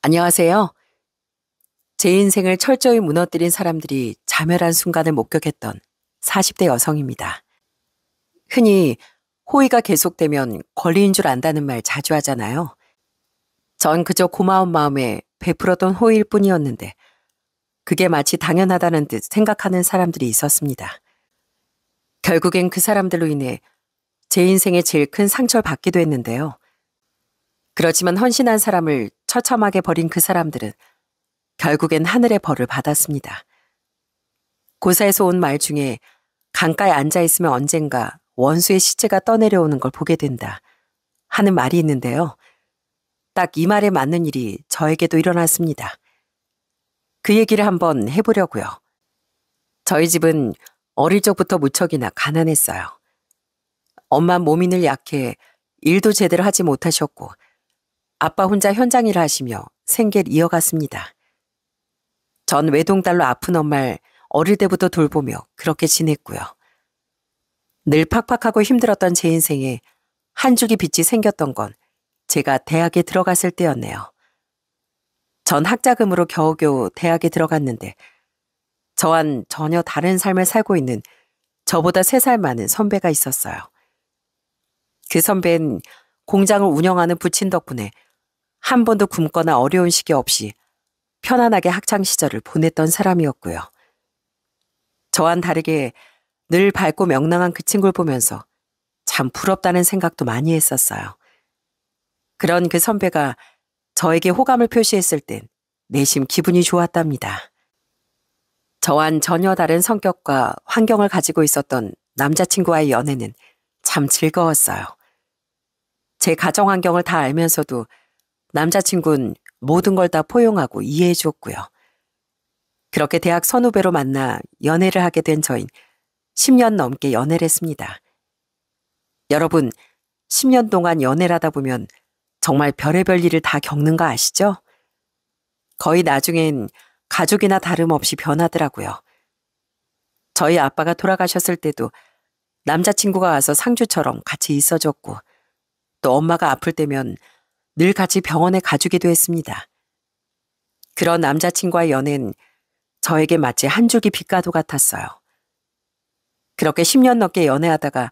안녕하세요. 제 인생을 철저히 무너뜨린 사람들이 자멸한 순간을 목격했던 40대 여성입니다. 흔히 호의가 계속되면 권리인 줄 안다는 말 자주 하잖아요. 전 그저 고마운 마음에 베풀었던 호의일 뿐이었는데 그게 마치 당연하다는 듯 생각하는 사람들이 있었습니다. 결국엔 그 사람들로 인해 제 인생에 제일 큰 상처를 받기도 했는데요. 그렇지만 헌신한 사람을 처참하게 버린 그 사람들은 결국엔 하늘의 벌을 받았습니다. 고사에서 온 말 중에 강가에 앉아있으면 언젠가 원수의 시체가 떠내려오는 걸 보게 된다 하는 말이 있는데요. 딱 이 말에 맞는 일이 저에게도 일어났습니다. 그 얘기를 한번 해보려고요. 저희 집은 어릴 적부터 무척이나 가난했어요. 엄마 몸이 늘 약해 일도 제대로 하지 못하셨고 아빠 혼자 현장 일을 하시며 생계를 이어갔습니다. 전 외동딸로 아픈 엄마를 어릴 때부터 돌보며 그렇게 지냈고요. 늘 팍팍하고 힘들었던 제 인생에 한 줄기 빛이 생겼던 건 제가 대학에 들어갔을 때였네요. 전 학자금으로 겨우겨우 대학에 들어갔는데 저와는 전혀 다른 삶을 살고 있는 저보다 3살 많은 선배가 있었어요. 그 선배는 공장을 운영하는 부친 덕분에 한 번도 굶거나 어려운 시기 없이 편안하게 학창 시절을 보냈던 사람이었고요. 저와는 다르게 늘 밝고 명랑한 그 친구를 보면서 참 부럽다는 생각도 많이 했었어요. 그런 그 선배가 저에게 호감을 표시했을 땐 내심 기분이 좋았답니다. 저와는 전혀 다른 성격과 환경을 가지고 있었던 남자친구와의 연애는 참 즐거웠어요. 제 가정 환경을 다 알면서도 남자친구는 모든 걸 다 포용하고 이해해 줬고요. 그렇게 대학 선후배로 만나 연애를 하게 된 저흰 10년 넘게 연애를 했습니다. 여러분, 10년 동안 연애를 하다 보면 정말 별의별 일을 다 겪는 거 아시죠? 거의 나중엔 가족이나 다름없이 변하더라고요. 저희 아빠가 돌아가셨을 때도 남자친구가 와서 상주처럼 같이 있어줬고 또 엄마가 아플 때면 늘 같이 병원에 가주기도 했습니다. 그런 남자친구와의 연애는 저에게 마치 한 줄기 빛과도 같았어요. 그렇게 10년 넘게 연애하다가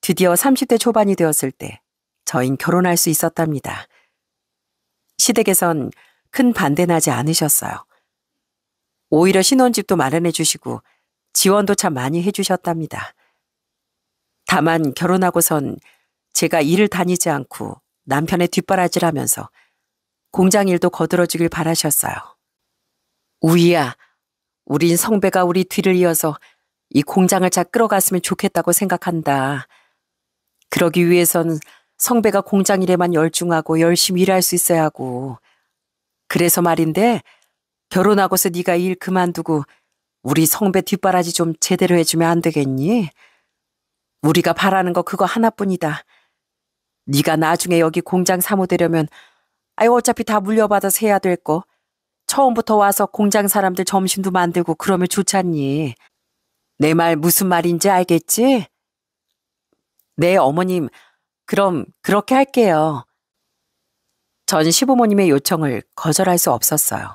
드디어 30대 초반이 되었을 때 저흰 결혼할 수 있었답니다. 시댁에선 큰 반대는 하지 않으셨어요. 오히려 신혼집도 마련해 주시고 지원도 참 많이 해주셨답니다. 다만 결혼하고선 제가 일을 다니지 않고 남편의 뒷바라지를 하면서 공장 일도 거들어주길 바라셨어요. 우이야, 우린 성배가 우리 뒤를 이어서 이 공장을 잘 끌어갔으면 좋겠다고 생각한다. 그러기 위해선 성배가 공장 일에만 열중하고 열심히 일할 수 있어야 하고. 그래서 말인데 결혼하고서 네가 일 그만두고 우리 성배 뒷바라지 좀 제대로 해주면 안 되겠니? 우리가 바라는 거 그거 하나뿐이다. 네가 나중에 여기 공장 사무되려면 어차피 다 물려받아서 해야 될 거. 처음부터 와서 공장 사람들 점심도 만들고 그러면 좋잖니. 내 말 무슨 말인지 알겠지? 네, 어머님. 그럼 그렇게 할게요. 전 시부모님의 요청을 거절할 수 없었어요.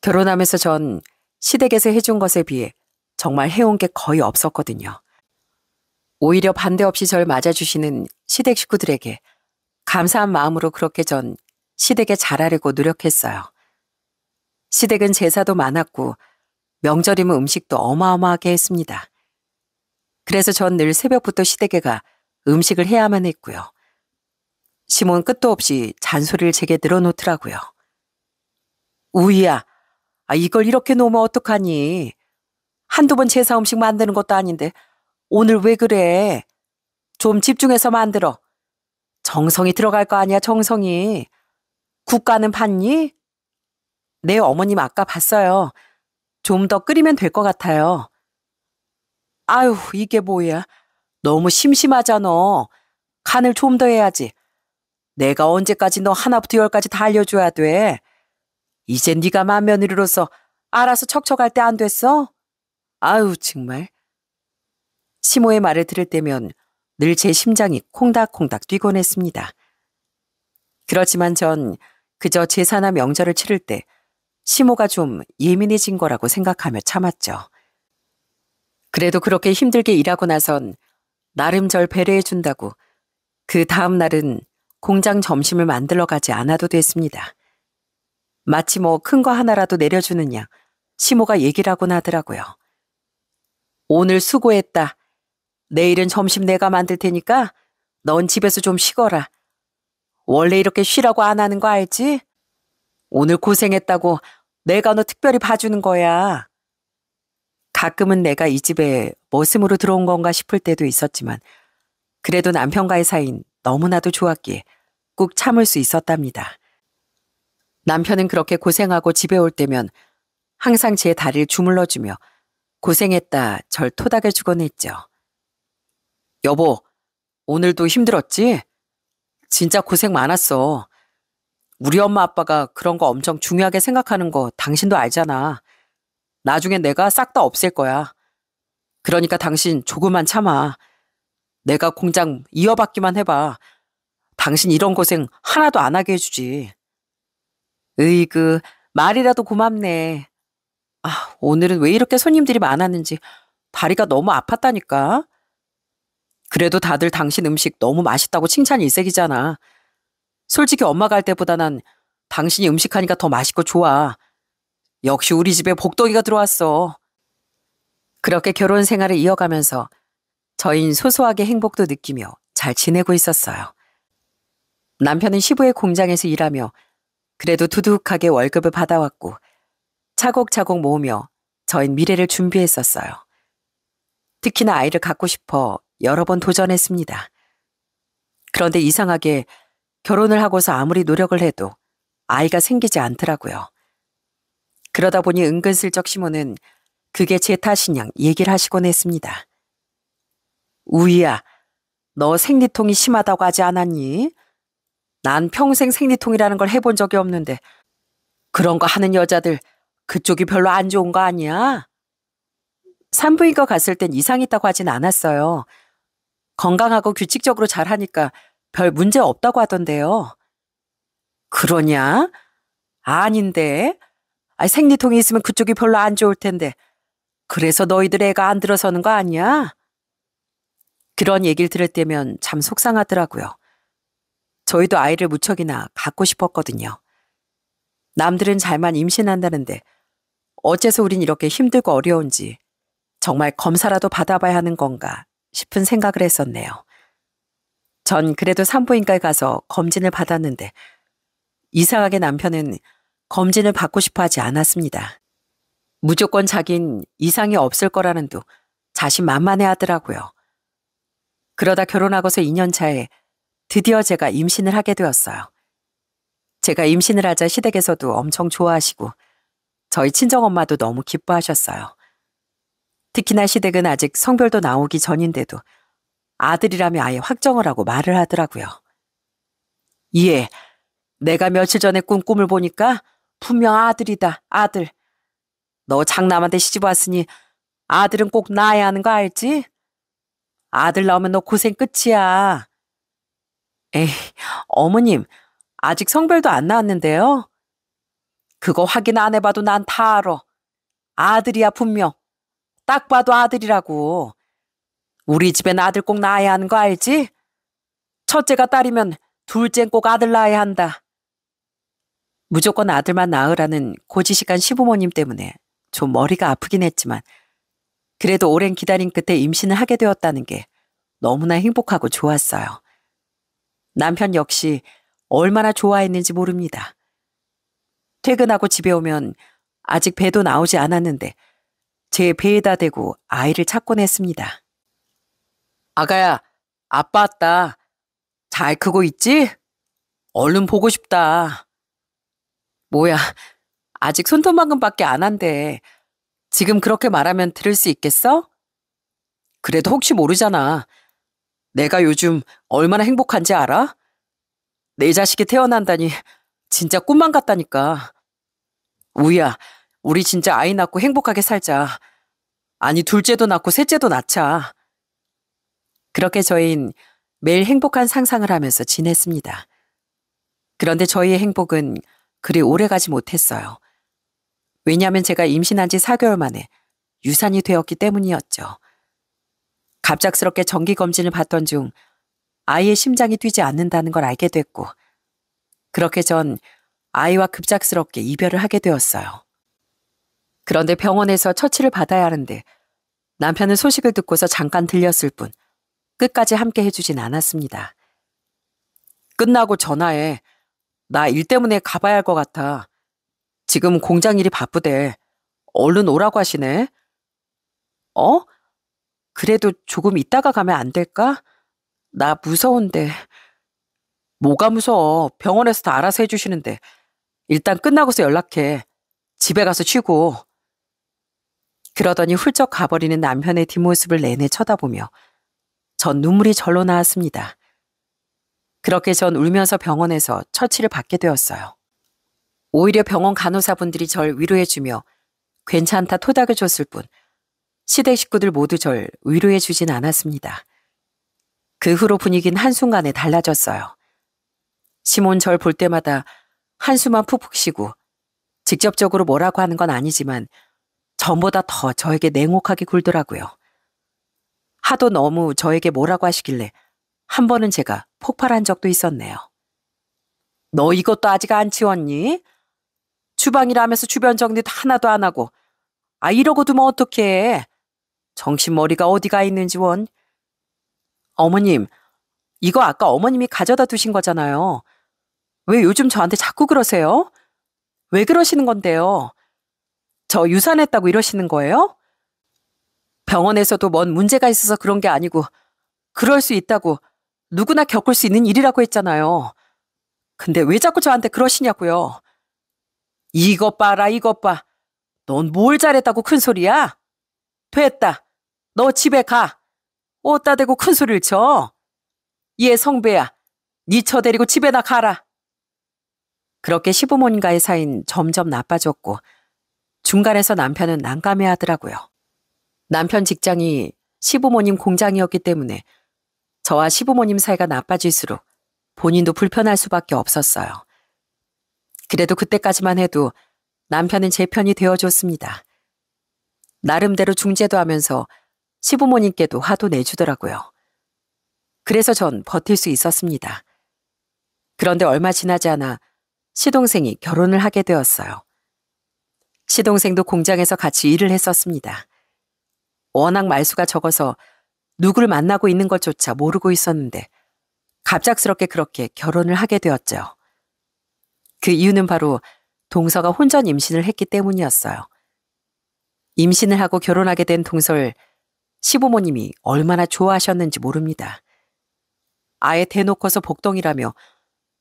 결혼하면서 전 시댁에서 해준 것에 비해 정말 해온 게 거의 없었거든요. 오히려 반대 없이 절 맞아주시는 시댁 식구들에게 감사한 마음으로 그렇게 전 시댁에 잘하려고 노력했어요. 시댁은 제사도 많았고 명절이면 음식도 어마어마하게 했습니다. 그래서 전 늘 새벽부터 시댁에 가 음식을 해야만 했고요. 시몬 끝도 없이 잔소리를 제게 늘어놓더라고요. 우이야, 이걸 이렇게 놓으면 어떡하니? 한두 번 제사 음식 만드는 것도 아닌데 오늘 왜 그래? 좀 집중해서 만들어. 정성이 들어갈 거 아니야, 정성이. 국간은 봤니? 네, 어머님 아까 봤어요. 좀 더 끓이면 될 것 같아요. 아유, 이게 뭐야. 너무 심심하잖아. 간을 좀 더 해야지. 내가 언제까지 너 하나부터 열까지 다 알려줘야 돼. 이제 네가 맏며느리로서 알아서 척척할 때 안 됐어? 아유, 정말. 시모의 말을 들을 때면 늘 제 심장이 콩닥콩닥 뛰곤 했습니다. 그렇지만 전 그저 제사나 명절을 치를 때 시모가 좀 예민해진 거라고 생각하며 참았죠. 그래도 그렇게 힘들게 일하고 나선 나름 절 배려해준다고 그 다음 날은 공장 점심을 만들러 가지 않아도 됐습니다. 마치 뭐 큰 거 하나라도 내려주느냐 시모가 얘기를 하곤 하더라고요. 오늘 수고했다. 내일은 점심 내가 만들 테니까 넌 집에서 좀 쉬거라. 원래 이렇게 쉬라고 안 하는 거 알지? 오늘 고생했다고 내가 너 특별히 봐주는 거야. 가끔은 내가 이 집에 머슴으로 들어온 건가 싶을 때도 있었지만 그래도 남편과의 사이는 너무나도 좋았기에 꾹 참을 수 있었답니다. 남편은 그렇게 고생하고 집에 올 때면 항상 제 다리를 주물러주며 고생했다 절 토닥여주곤 했죠. 여보, 오늘도 힘들었지? 진짜 고생 많았어. 우리 엄마 아빠가 그런 거 엄청 중요하게 생각하는 거 당신도 알잖아. 나중엔 내가 싹 다 없앨 거야. 그러니까 당신 조금만 참아. 내가 공장 이어받기만 해봐. 당신 이런 고생 하나도 안 하게 해주지. 으이그, 말이라도 고맙네. 아, 오늘은 왜 이렇게 손님들이 많았는지 다리가 너무 아팠다니까. 그래도 다들 당신 음식 너무 맛있다고 칭찬이 일색이잖아. 솔직히 엄마가 할 때보다 난 당신이 음식하니까 더 맛있고 좋아. 역시 우리 집에 복덩이가 들어왔어. 그렇게 결혼 생활을 이어가면서 저희는 소소하게 행복도 느끼며 잘 지내고 있었어요. 남편은 시부의 공장에서 일하며 그래도 두둑하게 월급을 받아왔고 차곡차곡 모으며 저희는 미래를 준비했었어요. 특히나 아이를 갖고 싶어 여러 번 도전했습니다. 그런데 이상하게 결혼을 하고서 아무리 노력을 해도 아이가 생기지 않더라고요. 그러다 보니 은근슬쩍 시모는 그게 제 탓이냐 얘기를 하시곤 했습니다. 우이야, 너 생리통이 심하다고 하지 않았니? 난 평생 생리통이라는 걸 해본 적이 없는데 그런 거 하는 여자들 그쪽이 별로 안 좋은 거 아니야? 산부인과 갔을 땐 이상 있다고 하진 않았어요. 건강하고 규칙적으로 잘하니까 별 문제 없다고 하던데요. 그러냐? 아닌데. 생리통이 있으면 그쪽이 별로 안 좋을 텐데. 그래서 너희들 애가 안 들어서는 거 아니야? 그런 얘기를 들을 때면 참 속상하더라고요. 저희도 아이를 무척이나 갖고 싶었거든요. 남들은 잘만 임신한다는데 어째서 우린 이렇게 힘들고 어려운지 정말 검사라도 받아봐야 하는 건가 싶은 생각을 했었네요. 전 그래도 산부인과에 가서 검진을 받았는데 이상하게 남편은 검진을 받고 싶어 하지 않았습니다. 무조건 자긴 이상이 없을 거라는 둥 자신만만해 하더라고요. 그러다 결혼하고서 2년 차에 드디어 제가 임신을 하게 되었어요. 제가 임신을 하자 시댁에서도 엄청 좋아하시고 저희 친정엄마도 너무 기뻐하셨어요. 특히나 시댁은 아직 성별도 나오기 전인데도 아들이라며 아예 확정을 하고 말을 하더라고요. 예, 내가 며칠 전에 꾼 꿈을 보니까 분명 아들이다, 아들. 너 장남한테 시집 왔으니 아들은 꼭 낳아야 하는 거 알지? 아들 나오면 너 고생 끝이야. 에이, 어머님, 아직 성별도 안 나왔는데요. 그거 확인 안 해봐도 난 다 알아. 아들이야, 분명. 딱 봐도 아들이라고. 우리 집엔 아들 꼭 낳아야 하는 거 알지? 첫째가 딸이면 둘째는 꼭 아들 낳아야 한다. 무조건 아들만 낳으라는 고지식한 시부모님 때문에 좀 머리가 아프긴 했지만 그래도 오랜 기다림 끝에 임신을 하게 되었다는 게 너무나 행복하고 좋았어요. 남편 역시 얼마나 좋아했는지 모릅니다. 퇴근하고 집에 오면 아직 배도 나오지 않았는데 제 배에다 대고 아이를 찾곤 했습니다. 아가야, 아빠 왔다. 잘 크고 있지? 얼른 보고 싶다. 뭐야, 아직 손톱만큼밖에 안 한대. 지금 그렇게 말하면 들을 수 있겠어? 그래도 혹시 모르잖아. 내가 요즘 얼마나 행복한지 알아? 내 자식이 태어난다니 진짜 꿈만 같다니까. 우희야, 우리 진짜 아이 낳고 행복하게 살자. 아니, 둘째도 낳고 셋째도 낳자. 그렇게 저희는 매일 행복한 상상을 하면서 지냈습니다. 그런데 저희의 행복은 그리 오래 가지 못했어요. 왜냐하면 제가 임신한 지 4개월 만에 유산이 되었기 때문이었죠. 갑작스럽게 정기검진을 받던 중 아이의 심장이 뛰지 않는다는 걸 알게 됐고, 그렇게 전 아이와 급작스럽게 이별을 하게 되었어요. 그런데 병원에서 처치를 받아야 하는데 남편은 소식을 듣고서 잠깐 들렸을 뿐 끝까지 함께 해주진 않았습니다. 끝나고 전화해. 나 일 때문에 가봐야 할 것 같아. 지금 공장 일이 바쁘대. 얼른 오라고 하시네. 어? 그래도 조금 있다가 가면 안 될까? 나 무서운데. 뭐가 무서워. 병원에서 다 알아서 해주시는데. 일단 끝나고서 연락해. 집에 가서 쉬고. 그러더니 훌쩍 가버리는 남편의 뒷모습을 내내 쳐다보며 전 눈물이 절로 나왔습니다. 그렇게 전 울면서 병원에서 처치를 받게 되었어요. 오히려 병원 간호사분들이 절 위로해주며 괜찮다 토닥여 줬을 뿐 시댁 식구들 모두 절 위로해주진 않았습니다. 그 후로 분위기는 한순간에 달라졌어요. 시몬 절 볼 때마다 한숨만 푹푹 쉬고 직접적으로 뭐라고 하는 건 아니지만 전보다 더 저에게 냉혹하게 굴더라고요. 하도 너무 저에게 뭐라고 하시길래 한 번은 제가 폭발한 적도 있었네요. 너 이것도 아직 안 치웠니? 주방이라면서 주변 정리도 하나도 안 하고 이러고 두면 어떡해. 정신머리가 어디가 있는지 원. 어머님, 이거 아까 어머님이 가져다 두신 거잖아요. 왜 요즘 저한테 자꾸 그러세요? 왜 그러시는 건데요? 저 유산했다고 이러시는 거예요? 병원에서도 뭔 문제가 있어서 그런 게 아니고 그럴 수 있다고 누구나 겪을 수 있는 일이라고 했잖아요. 근데 왜 자꾸 저한테 그러시냐고요. 이것 봐라 이것 봐. 넌 뭘 잘했다고 큰 소리야? 됐다. 너 집에 가. 옷다 대고 큰 소리를 쳐. 얘 성배야. 니 처 데리고 집에나 가라. 그렇게 시부모님과의 사이는 점점 나빠졌고 중간에서 남편은 난감해하더라고요. 남편 직장이 시부모님 공장이었기 때문에 저와 시부모님 사이가 나빠질수록 본인도 불편할 수밖에 없었어요. 그래도 그때까지만 해도 남편은 제 편이 되어줬습니다. 나름대로 중재도 하면서 시부모님께도 화도 내주더라고요. 그래서 전 버틸 수 있었습니다. 그런데 얼마 지나지 않아 시동생이 결혼을 하게 되었어요. 시동생도 공장에서 같이 일을 했었습니다. 워낙 말수가 적어서 누구를 만나고 있는 것조차 모르고 있었는데 갑작스럽게 그렇게 결혼을 하게 되었죠. 그 이유는 바로 동서가 혼전 임신을 했기 때문이었어요. 임신을 하고 결혼하게 된 동서를 시부모님이 얼마나 좋아하셨는지 모릅니다. 아예 대놓고서 복덩이라며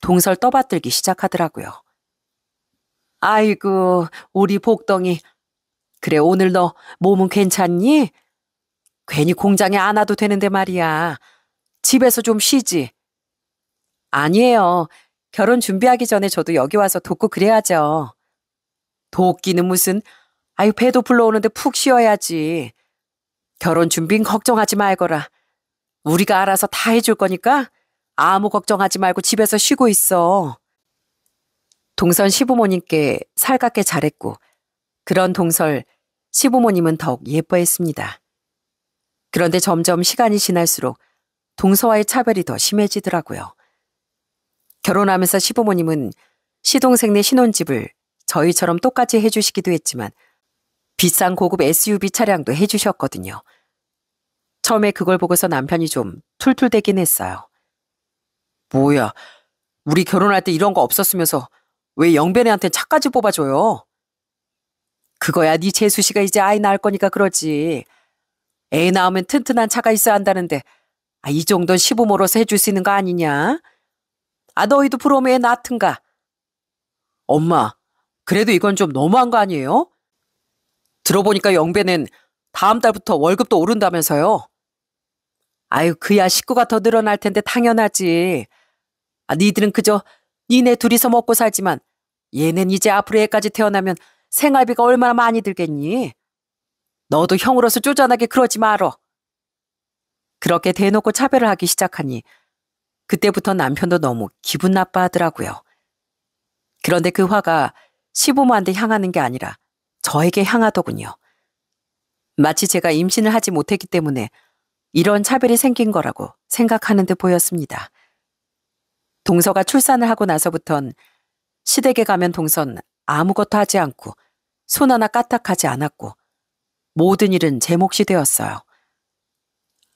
동서를 떠받들기 시작하더라고요. 아이고, 우리 복덩이. 그래, 오늘 너 몸은 괜찮니? 괜히 공장에 안 와도 되는데 말이야. 집에서 좀 쉬지. 아니에요. 결혼 준비하기 전에 저도 여기 와서 돕고 그래야죠. 돕기는 무슨, 배도 불러오는데 푹 쉬어야지. 결혼 준비는 걱정하지 말거라. 우리가 알아서 다 해줄 거니까 아무 걱정하지 말고 집에서 쉬고 있어. 동선 시부모님께 살갑게 잘했고 그런 동설 시부모님은 더욱 예뻐했습니다. 그런데 점점 시간이 지날수록 동서와의 차별이 더 심해지더라고요. 결혼하면서 시부모님은 시동생네 신혼집을 저희처럼 똑같이 해주시기도 했지만 비싼 고급 SUV 차량도 해주셨거든요. 처음에 그걸 보고서 남편이 좀 툴툴대긴 했어요. 뭐야, 우리 결혼할 때 이런 거 없었으면서 왜 영배네한테 차까지 뽑아줘요? 그거야 네 재수 씨가 이제 아이 낳을 거니까 그러지. 애 낳으면 튼튼한 차가 있어야 한다는데 이 정도는 시부모로서 해줄 수 있는 거 아니냐? 너희도 부러움에 애 낳든가. 엄마, 그래도 이건 좀 너무한 거 아니에요? 들어보니까 영배는 다음 달부터 월급도 오른다면서요. 그야 식구가 더 늘어날 텐데 당연하지. 니들은 그저 니네 둘이서 먹고 살지만 얘는 이제 앞으로 애까지 태어나면 생활비가 얼마나 많이 들겠니? 너도 형으로서 쪼잔하게 그러지 말어. 그렇게 대놓고 차별을 하기 시작하니 그때부터 남편도 너무 기분 나빠하더라고요. 그런데 그 화가 시부모한테 향하는 게 아니라 저에게 향하더군요. 마치 제가 임신을 하지 못했기 때문에 이런 차별이 생긴 거라고 생각하는 듯 보였습니다. 동서가 출산을 하고 나서부턴 시댁에 가면 동선 아무것도 하지 않고 손 하나 까딱하지 않았고 모든 일은 제 몫이 되었어요.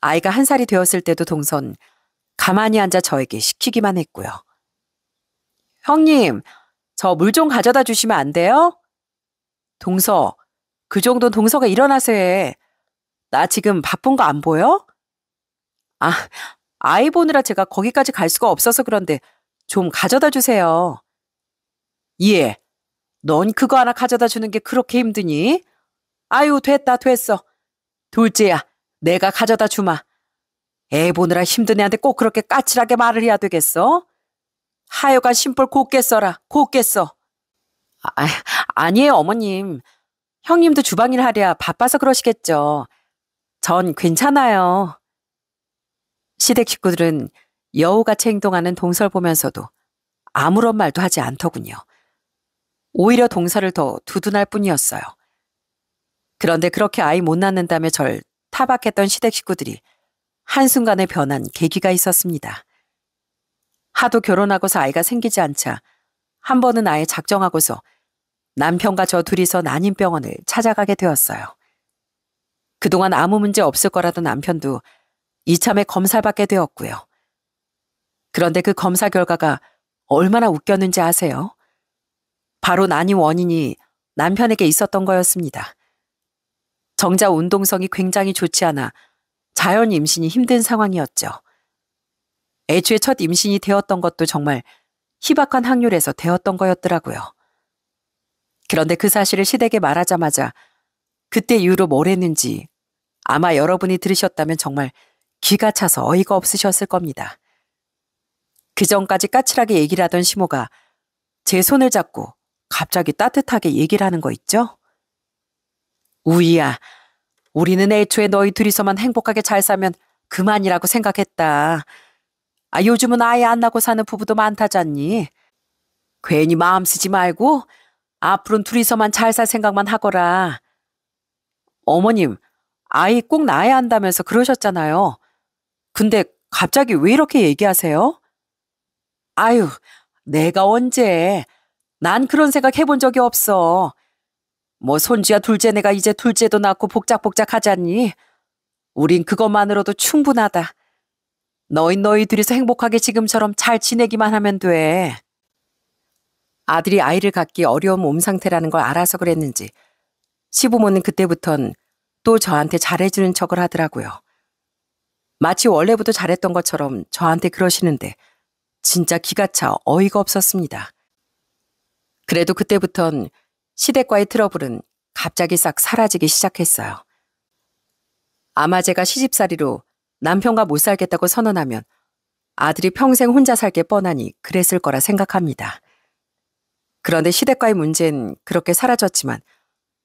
아이가 1살이 되었을 때도 동선 가만히 앉아 저에게 시키기만 했고요. 형님, 저 물 좀 가져다 주시면 안 돼요? 동서, 그 정도는 동서가 일어나서 해. 나 지금 바쁜 거 안 보여? 아, 아이 보느라 제가 거기까지 갈 수가 없어서 그런데 좀 가져다 주세요. 예, 넌 그거 하나 가져다 주는 게 그렇게 힘드니? 아유, 됐어. 둘째야, 내가 가져다 주마. 애 보느라 힘든 애한테 꼭 그렇게 까칠하게 말을 해야 되겠어? 하여간 심볼 곱게 써라, 곱게 써. 아니에요, 어머님. 형님도 주방일 하랴 바빠서 그러시겠죠. 전 괜찮아요. 시댁 식구들은 여우같이 행동하는 동서를 보면서도 아무런 말도 하지 않더군요. 오히려 동서를 더 두둔할 뿐이었어요. 그런데 그렇게 아이 못 낳는다며 절 타박했던 시댁 식구들이 한순간에 변한 계기가 있었습니다. 하도 결혼하고서 아이가 생기지 않자 한 번은 아예 작정하고서 남편과 저 둘이서 난임병원을 찾아가게 되었어요. 그동안 아무 문제 없을 거라던 남편도 이참에 검사를 받게 되었고요. 그런데 그 검사 결과가 얼마나 웃겼는지 아세요? 바로 난임 원인이 남편에게 있었던 거였습니다. 정자 운동성이 굉장히 좋지 않아 자연 임신이 힘든 상황이었죠. 애초에 첫 임신이 되었던 것도 정말 희박한 확률에서 되었던 거였더라고요. 그런데 그 사실을 시댁에 말하자마자 그때 이후로 뭘 했는지 아마 여러분이 들으셨다면 정말 기가 차서 어이가 없으셨을 겁니다. 그 전까지 까칠하게 얘기를 하던 시모가 제 손을 잡고 갑자기 따뜻하게 얘기를 하는 거 있죠? 우이야, 우리는 애초에 너희 둘이서만 행복하게 잘 살면 그만이라고 생각했다. 요즘은 아예 안 낳고 사는 부부도 많다잖니. 괜히 마음 쓰지 말고 앞으로는 둘이서만 잘 살 생각만 하거라. 어머님, 아이 꼭 낳아야 한다면서 그러셨잖아요. 근데 갑자기 왜 이렇게 얘기하세요? 아유, 내가 언제. 난 그런 생각 해본 적이 없어. 뭐 손주야 둘째 내가 이제 둘째도 낳고 복작복작 하잖니. 우린 그것만으로도 충분하다. 너희 둘이서 행복하게 지금처럼 잘 지내기만 하면 돼. 아들이 아이를 갖기 어려운 몸 상태라는 걸 알아서 그랬는지 시부모는 그때부턴 또 저한테 잘해주는 척을 하더라고요. 마치 원래부터 잘했던 것처럼 저한테 그러시는데 진짜 기가 차 어이가 없었습니다. 그래도 그때부턴 시댁과의 트러블은 갑자기 싹 사라지기 시작했어요. 아마 제가 시집살이로 남편과 못 살겠다고 선언하면 아들이 평생 혼자 살게 뻔하니 그랬을 거라 생각합니다. 그런데 시댁과의 문제는 그렇게 사라졌지만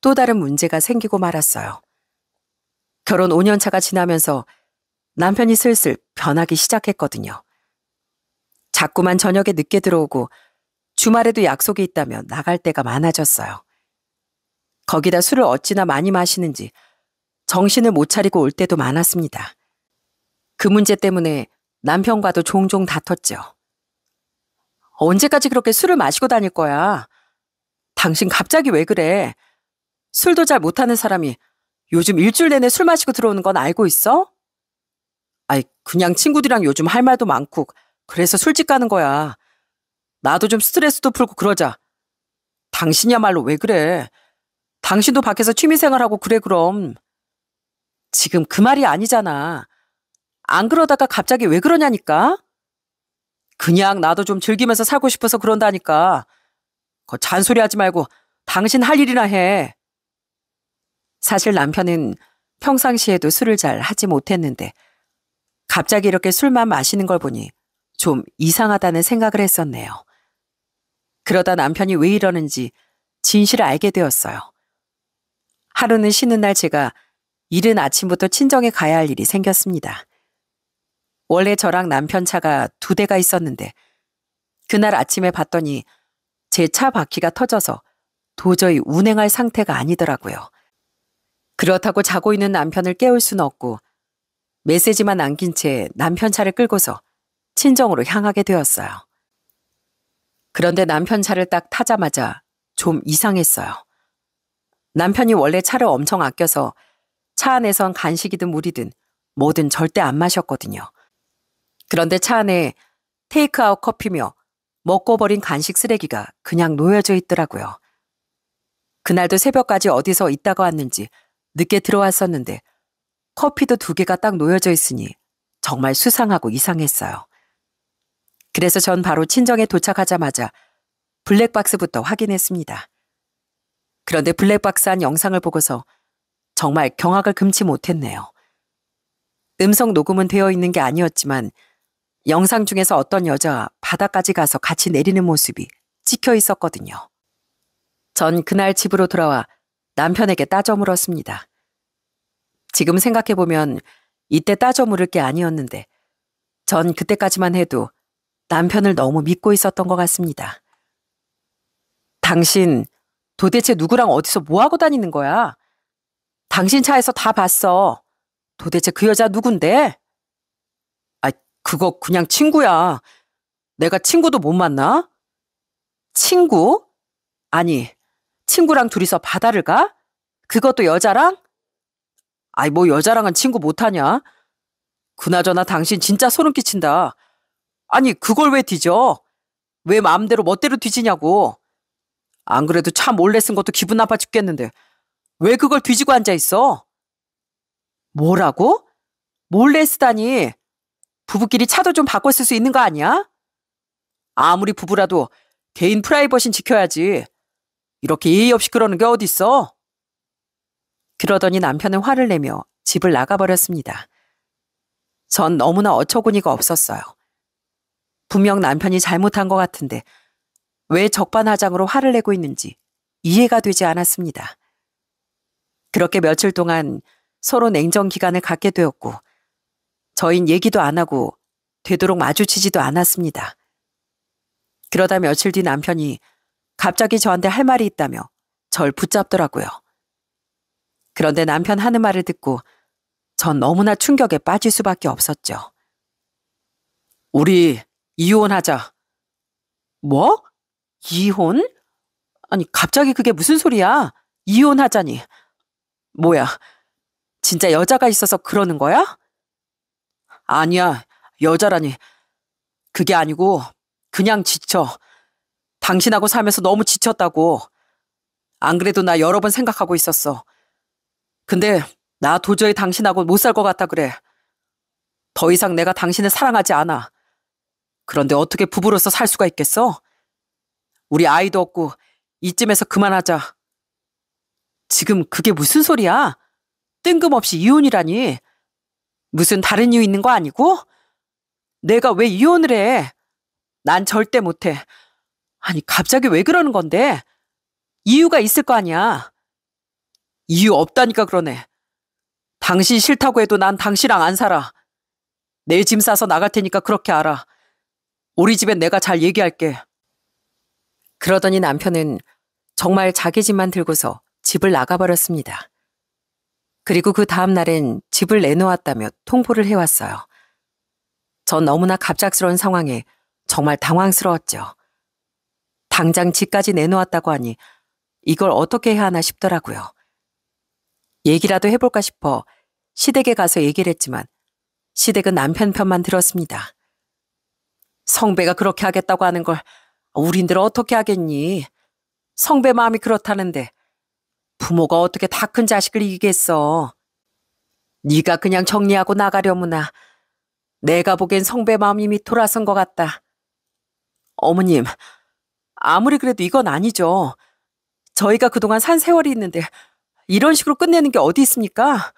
또 다른 문제가 생기고 말았어요. 결혼 5년 차가 지나면서 남편이 슬슬 변하기 시작했거든요. 자꾸만 저녁에 늦게 들어오고 주말에도 약속이 있다면 나갈 때가 많아졌어요. 거기다 술을 어찌나 많이 마시는지 정신을 못 차리고 올 때도 많았습니다. 그 문제 때문에 남편과도 종종 다퉜죠. 언제까지 그렇게 술을 마시고 다닐 거야? 당신 갑자기 왜 그래? 술도 잘 못하는 사람이 요즘 일주일 내내 술 마시고 들어오는 건 알고 있어? 그냥 친구들이랑 요즘 할 말도 많고 그래서 술집 가는 거야. 나도 좀 스트레스도 풀고 그러자. 당신이야말로 왜 그래? 당신도 밖에서 취미생활하고 그래 그럼. 지금 그 말이 아니잖아. 안 그러다가 갑자기 왜 그러냐니까? 그냥 나도 좀 즐기면서 살고 싶어서 그런다니까. 잔소리하지 말고 당신 할 일이나 해. 사실 남편은 평상시에도 술을 잘 하지 못했는데 갑자기 이렇게 술만 마시는 걸 보니 좀 이상하다는 생각을 했었네요. 그러다 남편이 왜 이러는지 진실을 알게 되었어요. 하루는 쉬는 날 제가 이른 아침부터 친정에 가야 할 일이 생겼습니다. 원래 저랑 남편 차가 2대가 있었는데 그날 아침에 봤더니 제 차 바퀴가 터져서 도저히 운행할 상태가 아니더라고요. 그렇다고 자고 있는 남편을 깨울 수는 없고 메시지만 남긴 채 남편 차를 끌고서 친정으로 향하게 되었어요. 그런데 남편 차를 딱 타자마자 좀 이상했어요. 남편이 원래 차를 엄청 아껴서 차 안에선 간식이든 물이든 뭐든 절대 안 마셨거든요. 그런데 차 안에 테이크아웃 커피며 먹고 버린 간식 쓰레기가 그냥 놓여져 있더라고요. 그날도 새벽까지 어디서 있다가 왔는지 늦게 들어왔었는데 커피도 2개가 딱 놓여져 있으니 정말 수상하고 이상했어요. 그래서 전 바로 친정에 도착하자마자 블랙박스부터 확인했습니다. 그런데 블랙박스 한 영상을 보고서 정말 경악을 금치 못했네요. 음성 녹음은 되어 있는 게 아니었지만 영상 중에서 어떤 여자와 바다까지 가서 같이 내리는 모습이 찍혀 있었거든요. 전 그날 집으로 돌아와 남편에게 따져 물었습니다. 지금 생각해보면 이때 따져 물을 게 아니었는데 전 그때까지만 해도 남편을 너무 믿고 있었던 것 같습니다. 당신 도대체 누구랑 어디서 뭐하고 다니는 거야? 당신 차에서 다 봤어. 도대체 그 여자 누군데? 아, 그거 그냥 친구야. 내가 친구도 못 만나? 친구? 아니, 친구랑 둘이서 바다를 가? 그것도 여자랑? 아이, 뭐 여자랑은 친구 못하냐? 그나저나 당신 진짜 소름 끼친다. 아니, 그걸 왜 뒤져? 왜 마음대로 멋대로 뒤지냐고. 안 그래도 차 몰래 쓴 것도 기분 나빠 죽겠는데 왜 그걸 뒤지고 앉아있어? 뭐라고? 몰래 쓰다니. 부부끼리 차도 좀 바꿔 쓸 수 있는 거 아니야? 아무리 부부라도 개인 프라이버시는 지켜야지. 이렇게 예의 없이 그러는 게 어딨어? 그러더니 남편은 화를 내며 집을 나가버렸습니다. 전 너무나 어처구니가 없었어요. 분명 남편이 잘못한 것 같은데 왜 적반하장으로 화를 내고 있는지 이해가 되지 않았습니다. 그렇게 며칠 동안 서로 냉정 기간을 갖게 되었고 저흰 얘기도 안 하고 되도록 마주치지도 않았습니다. 그러다 며칠 뒤 남편이 갑자기 저한테 할 말이 있다며 절 붙잡더라고요. 그런데 남편 하는 말을 듣고 전 너무나 충격에 빠질 수밖에 없었죠. 우리 이혼하자. 뭐? 이혼? 아니, 갑자기 그게 무슨 소리야? 이혼하자니. 뭐야, 진짜 여자가 있어서 그러는 거야? 아니야, 여자라니. 그게 아니고 그냥 지쳐. 당신하고 살면서 너무 지쳤다고. 안 그래도 나 여러 번 생각하고 있었어. 근데 나 도저히 당신하고 못 살 것 같다 그래. 더 이상 내가 당신을 사랑하지 않아. 그런데 어떻게 부부로서 살 수가 있겠어? 우리 아이도 없고 이쯤에서 그만하자. 지금 그게 무슨 소리야? 뜬금없이 이혼이라니. 무슨 다른 이유 있는 거 아니고? 내가 왜 이혼을 해? 난 절대 못해. 아니, 갑자기 왜 그러는 건데? 이유가 있을 거 아니야. 이유 없다니까 그러네. 당신 싫다고 해도 난 당신이랑 안 살아. 내 짐 싸서 나갈 테니까 그렇게 알아. 우리 집엔 내가 잘 얘기할게. 그러더니 남편은 정말 자기 집만 들고서 집을 나가버렸습니다. 그리고 그 다음 날엔 집을 내놓았다며 통보를 해왔어요. 전 너무나 갑작스러운 상황에 정말 당황스러웠죠. 당장 집까지 내놓았다고 하니 이걸 어떻게 해야 하나 싶더라고요. 얘기라도 해볼까 싶어 시댁에 가서 얘기를 했지만 시댁은 남편 편만 들었습니다. 성배가 그렇게 하겠다고 하는 걸 우린들 어떻게 하겠니? 성배 마음이 그렇다는데 부모가 어떻게 다 큰 자식을 이기겠어. 네가 그냥 정리하고 나가려무나. 내가 보기엔 성배 마음이 이미 돌아선 것 같다. 어머님, 아무리 그래도 이건 아니죠. 저희가 그동안 산 세월이 있는데 이런 식으로 끝내는 게 어디 있습니까?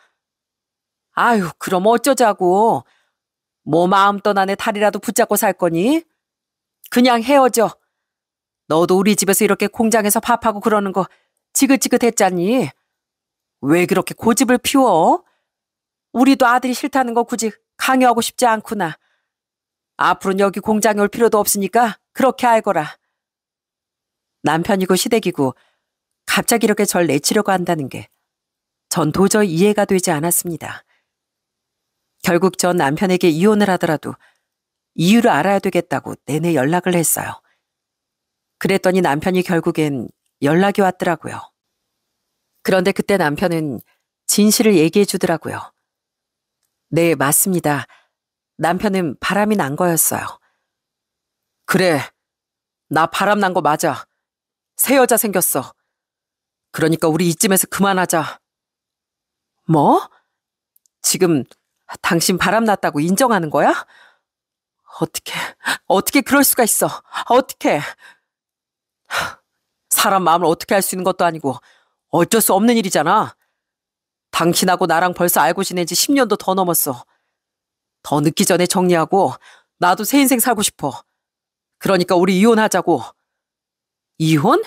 아유, 그럼 어쩌자고. 뭐 마음 떠나네 다리라도 붙잡고 살 거니? 그냥 헤어져. 너도 우리 집에서 이렇게 공장에서 밥하고 그러는 거 지긋지긋했잖니. 왜 그렇게 고집을 피워? 우리도 아들이 싫다는 거 굳이 강요하고 싶지 않구나. 앞으로는 여기 공장에 올 필요도 없으니까 그렇게 알거라. 남편이고 시댁이고 갑자기 이렇게 절 내치려고 한다는 게 전 도저히 이해가 되지 않았습니다. 결국 전 남편에게 이혼을 하더라도 이유를 알아야 되겠다고 내내 연락을 했어요. 그랬더니 남편이 결국엔 연락이 왔더라고요. 그런데 그때 남편은 진실을 얘기해 주더라고요. 네, 맞습니다. 남편은 바람이 난 거였어요. 그래, 나 바람 난 거 맞아. 새 여자 생겼어. 그러니까 우리 이쯤에서 그만하자. 뭐? 지금 당신 바람 났다고 인정하는 거야? 어떻게 그럴 수가 있어? 어떻게? 사람 마음을 어떻게 알 수 있는 것도 아니고 어쩔 수 없는 일이잖아. 당신하고 나랑 벌써 알고 지낸 지 10년도 더 넘었어. 더 늦기 전에 정리하고 나도 새 인생 살고 싶어. 그러니까 우리 이혼하자고. 이혼?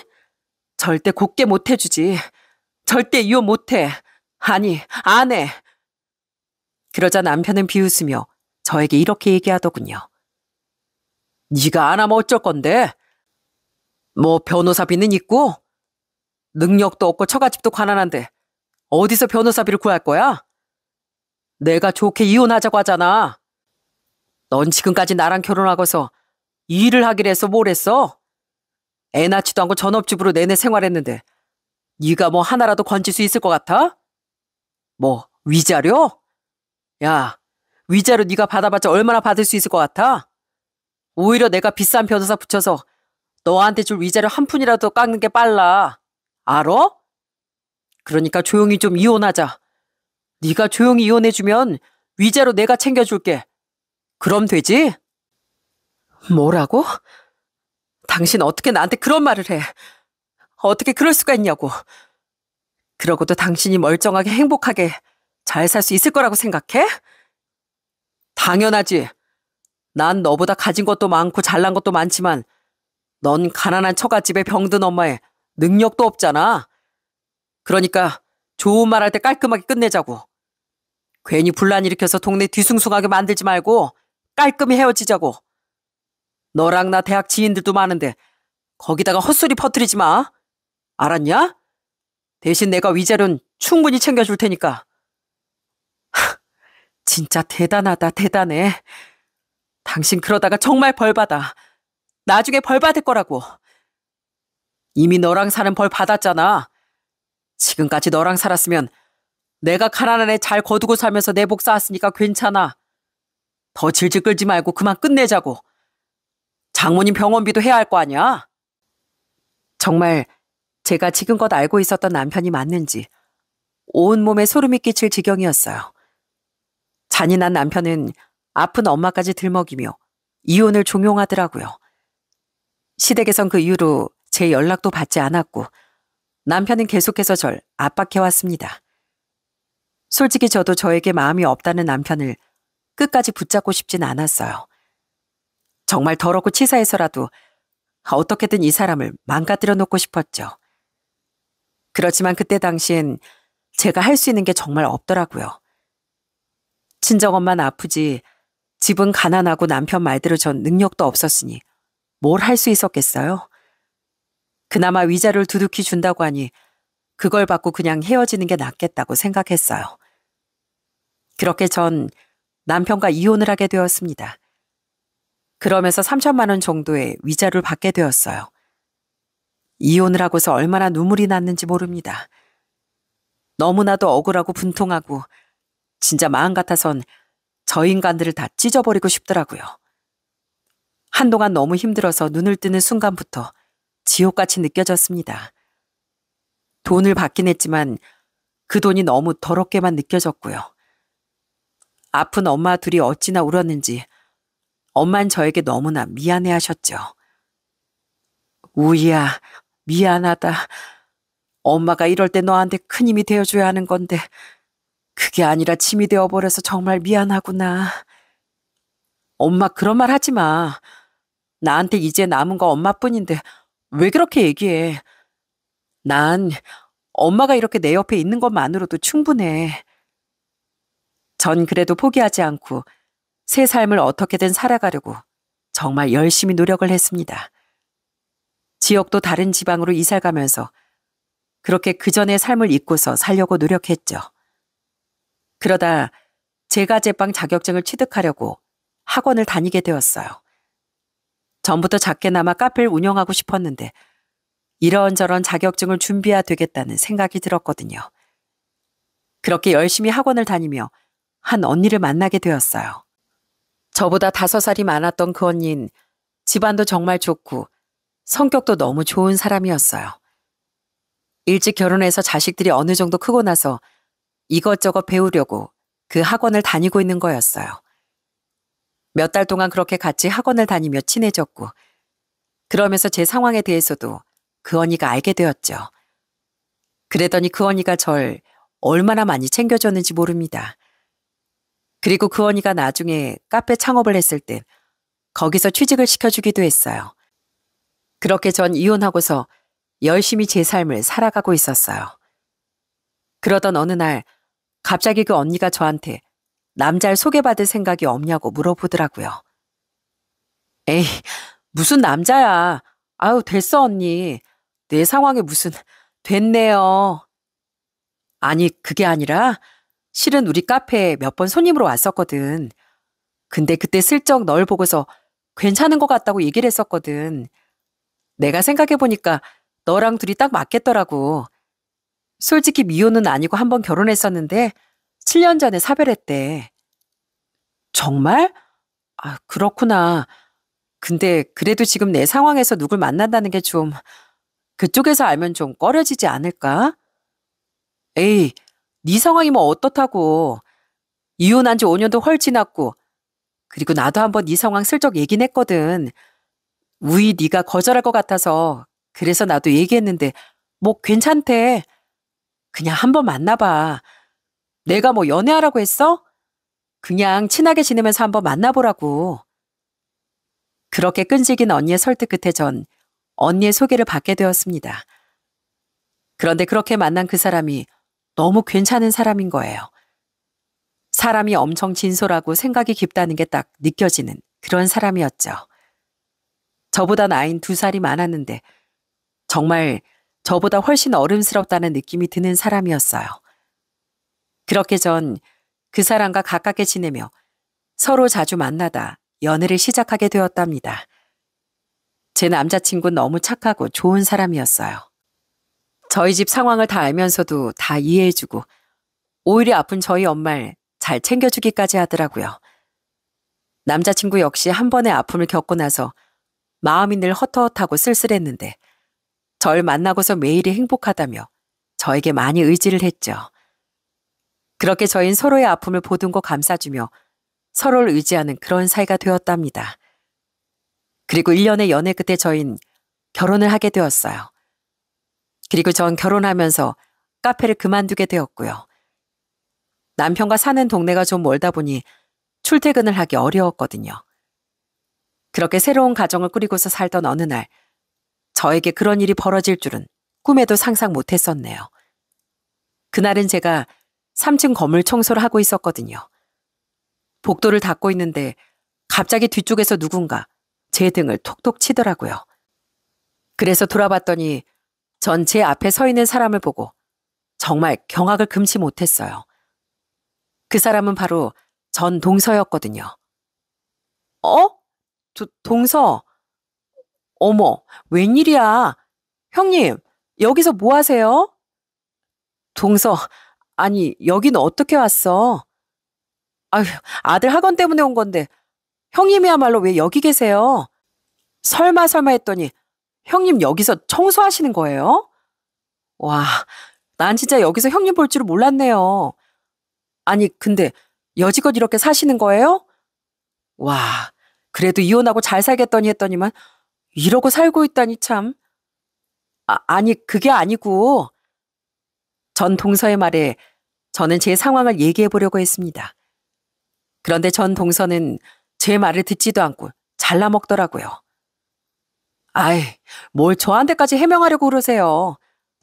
절대 곱게 못 해주지. 절대 이혼 못 해. 아니, 안 해. 그러자 남편은 비웃으며 저에게 이렇게 얘기하더군요. 네가 안 하면 어쩔 건데? 뭐 변호사비는 있고? 능력도 없고 처가집도 가난한데 어디서 변호사비를 구할 거야? 내가 좋게 이혼하자고 하잖아. 넌 지금까지 나랑 결혼하고서 이 일을 하기로 해서 뭘 했어? 애 낳지도 않고 전업주부로 내내 생활했는데 네가 뭐 하나라도 건질 수 있을 것 같아? 뭐 위자료? 야, 위자료 네가 받아봤자 얼마나 받을 수 있을 것 같아? 오히려 내가 비싼 변호사 붙여서 너한테 줄 위자료 한 푼이라도 깎는 게 빨라. 알아? 그러니까 조용히 좀 이혼하자. 네가 조용히 이혼해주면 위자료 내가 챙겨줄게. 그럼 되지? 뭐라고? 당신 어떻게 나한테 그런 말을 해? 어떻게 그럴 수가 있냐고. 그러고도 당신이 멀쩡하게 행복하게 잘 살 수 있을 거라고 생각해? 당연하지. 난 너보다 가진 것도 많고 잘난 것도 많지만 넌 가난한 처갓집에 병든 엄마에 능력도 없잖아. 그러니까 좋은 말 할 때 깔끔하게 끝내자고. 괜히 분란 일으켜서 동네 뒤숭숭하게 만들지 말고 깔끔히 헤어지자고. 너랑 나 대학 지인들도 많은데 거기다가 헛소리 퍼뜨리지 마. 알았냐? 대신 내가 위자료는 충분히 챙겨줄 테니까. 진짜 대단하다, 대단해. 당신 그러다가 정말 벌 받아. 나중에 벌 받을 거라고. 이미 너랑 사는 벌 받았잖아. 지금까지 너랑 살았으면 내가 가난한 애 잘 거두고 살면서 내 복 쌓았으니까 괜찮아. 더 질질 끌지 말고 그만 끝내자고. 장모님 병원비도 해야 할 거 아니야? 정말 제가 지금껏 알고 있었던 남편이 맞는지 온몸에 소름이 끼칠 지경이었어요. 잔인한 남편은 아픈 엄마까지 들먹이며 이혼을 종용하더라고요. 시댁에선 그 이후로 제 연락도 받지 않았고 남편은 계속해서 절 압박해왔습니다. 솔직히 저도 저에게 마음이 없다는 남편을 끝까지 붙잡고 싶진 않았어요. 정말 더럽고 치사해서라도 어떻게든 이 사람을 망가뜨려 놓고 싶었죠. 그렇지만 그때 당시엔 제가 할 수 있는 게 정말 없더라고요. 친정엄마는 아프지 집은 가난하고 남편 말대로 전 능력도 없었으니 뭘 할 수 있었겠어요? 그나마 위자료를 두둑히 준다고 하니 그걸 받고 그냥 헤어지는 게 낫겠다고 생각했어요. 그렇게 전 남편과 이혼을 하게 되었습니다. 그러면서 3천만 원 정도의 위자료를 받게 되었어요. 이혼을 하고서 얼마나 눈물이 났는지 모릅니다. 너무나도 억울하고 분통하고 진짜 마음 같아선 저 인간들을 다 찢어버리고 싶더라고요. 한동안 너무 힘들어서 눈을 뜨는 순간부터 지옥같이 느껴졌습니다. 돈을 받긴 했지만 그 돈이 너무 더럽게만 느껴졌고요. 아픈 엄마 둘이 어찌나 울었는지 엄만 저에게 너무나 미안해 하셨죠. 우희야, 미안하다. 엄마가 이럴 때 너한테 큰 힘이 되어줘야 하는 건데 그게 아니라 짐이 되어버려서 정말 미안하구나. 엄마 그런 말 하지 마. 나한테 이제 남은 거 엄마뿐인데 왜 그렇게 얘기해. 난 엄마가 이렇게 내 옆에 있는 것만으로도 충분해. 전 그래도 포기하지 않고 새 삶을 어떻게든 살아가려고 정말 열심히 노력을 했습니다. 지역도 다른 지방으로 이사 가면서 그렇게 그전의 삶을 잊고서 살려고 노력했죠. 그러다 제과 제빵 자격증을 취득하려고 학원을 다니게 되었어요. 전부터 작게나마 카페를 운영하고 싶었는데 이런저런 자격증을 준비해야 되겠다는 생각이 들었거든요. 그렇게 열심히 학원을 다니며 한 언니를 만나게 되었어요. 저보다 5살이 많았던 그 언니는 집안도 정말 좋고 성격도 너무 좋은 사람이었어요. 일찍 결혼해서 자식들이 어느 정도 크고 나서 이것저것 배우려고 그 학원을 다니고 있는 거였어요. 몇 달 동안 그렇게 같이 학원을 다니며 친해졌고 그러면서 제 상황에 대해서도 그 언니가 알게 되었죠. 그랬더니 그 언니가 절 얼마나 많이 챙겨줬는지 모릅니다. 그리고 그 언니가 나중에 카페 창업을 했을 땐 거기서 취직을 시켜주기도 했어요. 그렇게 전 이혼하고서 열심히 제 삶을 살아가고 있었어요. 그러던 어느 날 갑자기 그 언니가 저한테 남자를 소개받을 생각이 없냐고 물어보더라고요. 에이, 무슨 남자야. 아유, 됐어, 언니. 내 상황에 무슨 됐네요. 아니, 그게 아니라 실은 우리 카페에 몇 번 손님으로 왔었거든. 근데 그때 슬쩍 널 보고서 괜찮은 것 같다고 얘기를 했었거든. 내가 생각해보니까 너랑 둘이 딱 맞겠더라고. 솔직히 미혼은 아니고 한 번 결혼했었는데 7년 전에 사별했대. 정말? 아, 그렇구나. 근데 그래도 지금 내 상황에서 누굴 만난다는 게 좀 그쪽에서 알면 좀 꺼려지지 않을까? 에이, 네 상황이 뭐 어떻다고. 이혼한 지 5년도 훨 지났고 그리고 나도 한번 네 상황 슬쩍 얘긴 했거든. 우이 네가 거절할 것 같아서 그래서 나도 얘기했는데 뭐 괜찮대. 그냥 한번 만나봐. 내가 뭐 연애하라고 했어? 그냥 친하게 지내면서 한번 만나보라고. 그렇게 끈질긴 언니의 설득 끝에 전 언니의 소개를 받게 되었습니다. 그런데 그렇게 만난 그 사람이 너무 괜찮은 사람인 거예요. 사람이 엄청 진솔하고 생각이 깊다는 게 딱 느껴지는 그런 사람이었죠. 저보다 나이는 2살이 많았는데 정말 저보다 훨씬 어른스럽다는 느낌이 드는 사람이었어요. 그렇게 전 그 사람과 가깝게 지내며 서로 자주 만나다 연애를 시작하게 되었답니다. 제 남자친구는 너무 착하고 좋은 사람이었어요. 저희 집 상황을 다 알면서도 다 이해해주고 오히려 아픈 저희 엄마를 잘 챙겨주기까지 하더라고요. 남자친구 역시 한 번의 아픔을 겪고 나서 마음이 늘 헛헛하고 쓸쓸했는데 절 만나고서 매일이 행복하다며 저에게 많이 의지를 했죠. 그렇게 저희는 서로의 아픔을 보듬고 감싸주며 서로를 의지하는 그런 사이가 되었답니다. 그리고 1년의 연애 끝에 저희는 결혼을 하게 되었어요. 그리고 전 결혼하면서 카페를 그만두게 되었고요. 남편과 사는 동네가 좀 멀다 보니 출퇴근을 하기 어려웠거든요. 그렇게 새로운 가정을 꾸리고서 살던 어느 날 저에게 그런 일이 벌어질 줄은 꿈에도 상상 못했었네요. 그날은 제가 3층 건물 청소를 하고 있었거든요. 복도를 닦고 있는데 갑자기 뒤쪽에서 누군가 제 등을 톡톡 치더라고요. 그래서 돌아봤더니 전 제 앞에 서 있는 사람을 보고 정말 경악을 금치 못했어요. 그 사람은 바로 전 동서였거든요. 어? 동서? 어머, 웬일이야? 형님, 여기서 뭐 하세요? 동서, 아니, 여기는 어떻게 왔어? 아휴, 아들 학원 때문에 온 건데, 형님이야말로 왜 여기 계세요? 설마 했더니, 형님 여기서 청소하시는 거예요? 와, 난 진짜 여기서 형님 볼 줄은 몰랐네요. 아니, 근데 여지껏 이렇게 사시는 거예요? 와, 그래도 이혼하고 잘 살겠더니 했더니만, 이러고 살고 있다니 참. 아니, 그게 아니고, 전 동서의 말에 저는 제 상황을 얘기해 보려고 했습니다. 그런데 전 동서는 제 말을 듣지도 않고 잘라먹더라고요. 아이, 뭘 저한테까지 해명하려고 그러세요.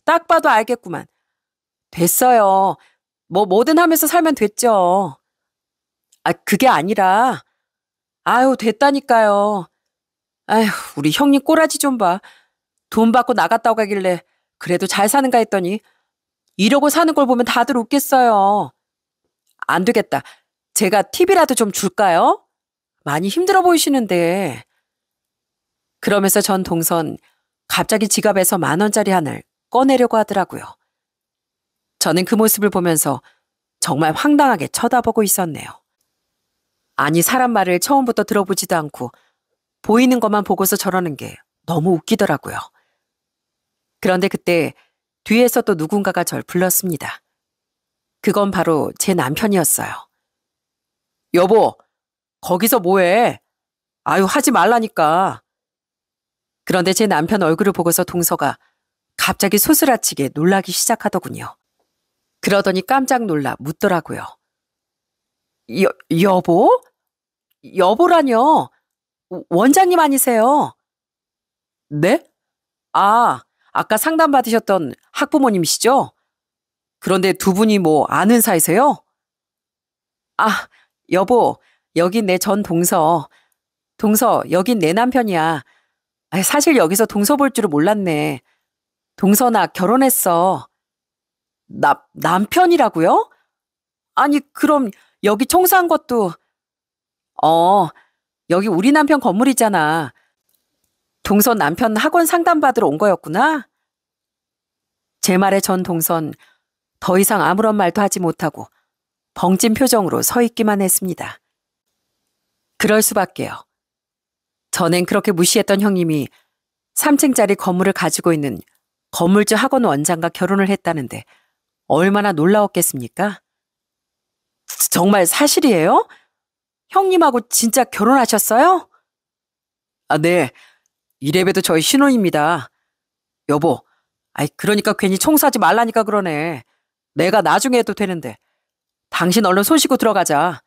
딱 봐도 알겠구만. 됐어요. 뭐든 하면서 살면 됐죠. 아, 그게 아니라, 아유, 됐다니까요. 아휴, 우리 형님 꼬라지 좀 봐. 돈 받고 나갔다고 가길래 그래도 잘 사는가 했더니 이러고 사는 걸 보면 다들 웃겠어요. 안 되겠다. 제가 팁이라도 좀 줄까요? 많이 힘들어 보이시는데. 그러면서 전 동선 갑자기 지갑에서 10,000원짜리 하나를 꺼내려고 하더라고요. 저는 그 모습을 보면서 정말 황당하게 쳐다보고 있었네요. 아니, 사람 말을 처음부터 들어보지도 않고 보이는 것만 보고서 저러는 게 너무 웃기더라고요. 그런데 그때 뒤에서 또 누군가가 절 불렀습니다. 그건 바로 제 남편이었어요. 여보, 거기서 뭐해? 아유, 하지 말라니까. 그런데 제 남편 얼굴을 보고서 동서가 갑자기 소스라치게 놀라기 시작하더군요. 그러더니 깜짝 놀라 묻더라고요. 여보? 여보라뇨? 원장님 아니세요? 네? 아, 아까 상담받으셨던 학부모님이시죠? 그런데 두 분이 뭐 아는 사이세요? 아, 여보, 여긴 내 전 동서. 동서, 여긴 내 남편이야. 사실 여기서 동서 볼 줄은 몰랐네. 동서나 결혼했어. 남편이라고요? 아니, 그럼 여기 청소한 것도, 여기 우리 남편 건물이잖아. 동선 남편 학원 상담받으러 온 거였구나? 제 말에 전 동선 더 이상 아무런 말도 하지 못하고 벙찐 표정으로 서 있기만 했습니다. 그럴 수밖에요. 전엔 그렇게 무시했던 형님이 3층짜리 건물을 가지고 있는 건물주 학원 원장과 결혼을 했다는데 얼마나 놀라웠겠습니까? 정말 사실이에요? 형님하고 진짜 결혼하셨어요? 아, 네. 이래봬도 저희 신혼입니다. 여보, 그러니까 괜히 청소하지 말라니까 그러네. 내가 나중에 해도 되는데. 당신 얼른 손 씻고 들어가자.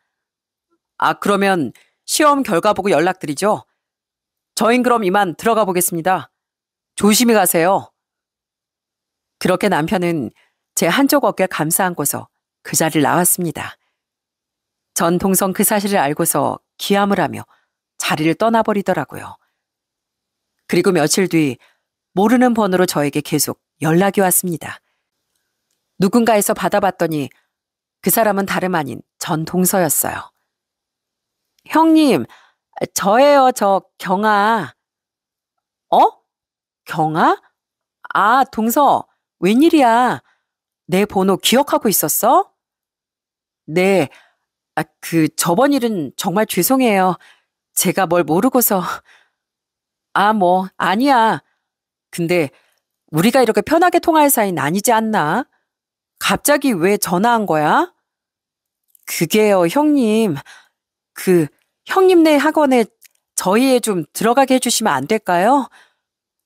아, 그러면 시험 결과 보고 연락드리죠. 저흰 그럼 이만 들어가 보겠습니다. 조심히 가세요. 그렇게 남편은 제 한쪽 어깨를 감싸 안고서 그 자리를 나왔습니다. 전 동성 그 사실을 알고서 기함을 하며 자리를 떠나버리더라고요. 그리고 며칠 뒤 모르는 번호로 저에게 계속 연락이 왔습니다. 누군가에서 받아봤더니 그 사람은 다름 아닌 전 동서였어요. 형님, 저예요, 저 경아. 어? 경아? 아, 동서, 웬일이야? 내 번호 기억하고 있었어? 네, 저번 일은 정말 죄송해요. 제가 뭘 모르고서. 아, 뭐, 아니야. 근데 우리가 이렇게 편하게 통화할 사이는 아니지 않나? 갑자기 왜 전화한 거야? 그게요, 형님. 형님네 학원에 저희 애 좀 들어가게 해주시면 안 될까요?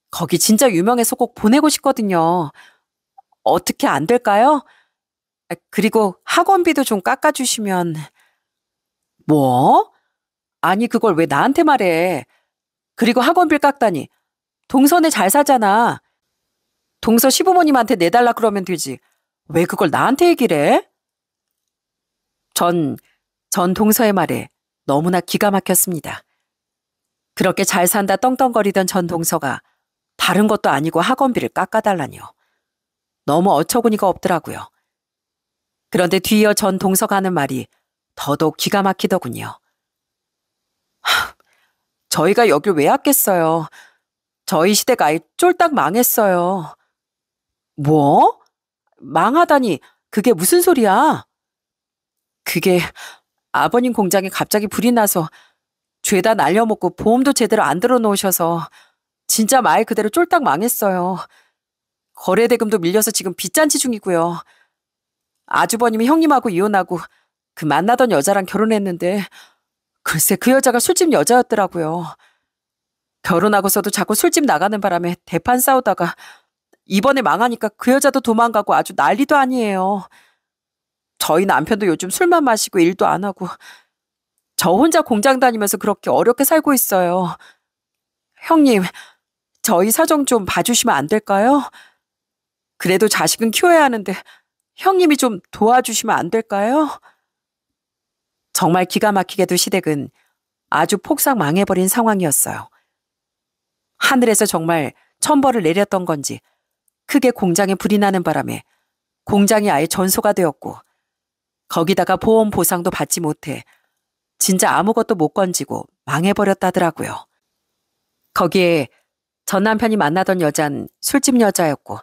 거기 진짜 유명해서 꼭 보내고 싶거든요. 어떻게 안 될까요? 그리고 학원비도 좀 깎아주시면. 뭐? 아니, 그걸 왜 나한테 말해? 그리고 학원비를 깎다니. 동선에 잘 사잖아. 동서 시부모님한테 내달라 그러면 되지. 왜 그걸 나한테 얘기를 해? 전 동서의 말에 너무나 기가 막혔습니다. 그렇게 잘 산다 떵떵거리던 전 동서가 다른 것도 아니고 학원비를 깎아달라뇨. 너무 어처구니가 없더라고요. 그런데 뒤이어 전 동서가 하는 말이 더더욱 기가 막히더군요. 저희가 여길 왜 왔겠어요. 저희 시대가 아예 쫄딱 망했어요. 뭐? 망하다니 그게 무슨 소리야? 그게 아버님 공장에 갑자기 불이 나서 죄다 날려먹고 보험도 제대로 안 들어놓으셔서 진짜 말 그대로 쫄딱 망했어요. 거래대금도 밀려서 지금 빚잔치 중이고요. 아주버님이 형님하고 이혼하고 그 만나던 여자랑 결혼했는데 글쎄 그 여자가 술집 여자였더라고요. 결혼하고서도 자꾸 술집 나가는 바람에 대판 싸우다가 이번에 망하니까 그 여자도 도망가고 아주 난리도 아니에요. 저희 남편도 요즘 술만 마시고 일도 안 하고 저 혼자 공장 다니면서 그렇게 어렵게 살고 있어요. 형님, 저희 사정 좀 봐주시면 안 될까요? 그래도 자식은 키워야 하는데 형님이 좀 도와주시면 안 될까요? 정말 기가 막히게도 시댁은 아주 폭삭 망해버린 상황이었어요. 하늘에서 정말 천벌을 내렸던 건지 크게 공장에 불이 나는 바람에 공장이 아예 전소가 되었고 거기다가 보험 보상도 받지 못해 진짜 아무것도 못 건지고 망해버렸다더라고요. 거기에 전 남편이 만나던 여잔 술집 여자였고